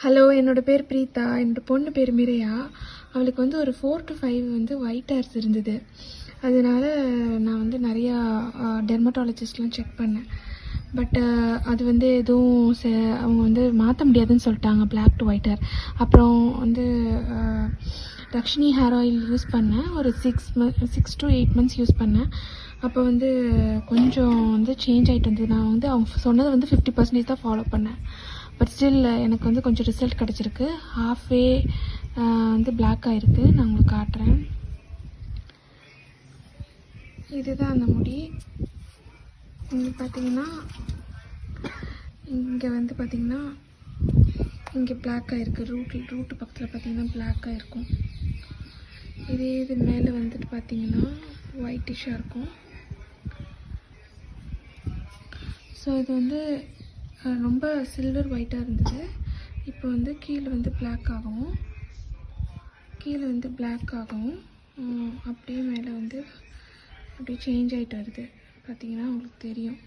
Hello, என்னோட பேர் பிரீதா. என்னோட பொண்ணு பேர் மிரையா. அவளுக்கு வந்து ஒரு 4 to 5 வந்து ஒயிட் ஹேர்ஸ் இருந்தது. அதனால நான் வந்து நிறையா டெர்மட்டாலஜிஸ்ட்லாம் செக் பண்ணேன். பட் அது வந்து எதுவும் அவங்க வந்து மாற்ற முடியாதுன்னு சொல்லிட்டாங்க, பிளாக் டு ஒயிட் ஹேர். அப்புறம் வந்து தக்ஷினி ஹேர் ஆயில் யூஸ் பண்ணேன். ஒரு 6 to 8 months யூஸ் பண்ணேன். அப்போ வந்து கொஞ்சம் வந்து சேஞ்ச் ஆகிட்டு இருந்தது. நான் வந்து அவங்க சொன்னதை வந்து 50% தான் ஃபாலோ பண்ணேன். பட் ஸ்டில் எனக்கு வந்து கொஞ்சம் ரிசல்ட் கிடச்சிருக்கு. ஹாஃப்வே வந்து பிளாக் ஆகிருக்கு. நான் உங்களுக்கு காட்டுறேன். இதுதான் அந்த முடி. இங்கே பார்த்தீங்கன்னா, இங்கே வந்து பார்த்தீங்கன்னா இங்கே பிளாக் ஆகிருக்கு. ரூட்டு பக்கத்தில் பார்த்தீங்கன்னா பிளாக் ஆகிருக்கும். இது மேலே வந்துட்டு பார்த்தீங்கன்னா ஒயிட்டிஷாக இருக்கும். ஸோ இது வந்து ரொம்ப சில்வர் ஒயிட்டாக இருந்தது. இப்போ வந்து கீழே வந்து பிளாக் ஆகவும் அப்படியே மேலே வந்து அப்படியே சேஞ்ச் ஆகிட்டு வருது. பார்த்தீங்கன்னா உங்களுக்கு தெரியும்.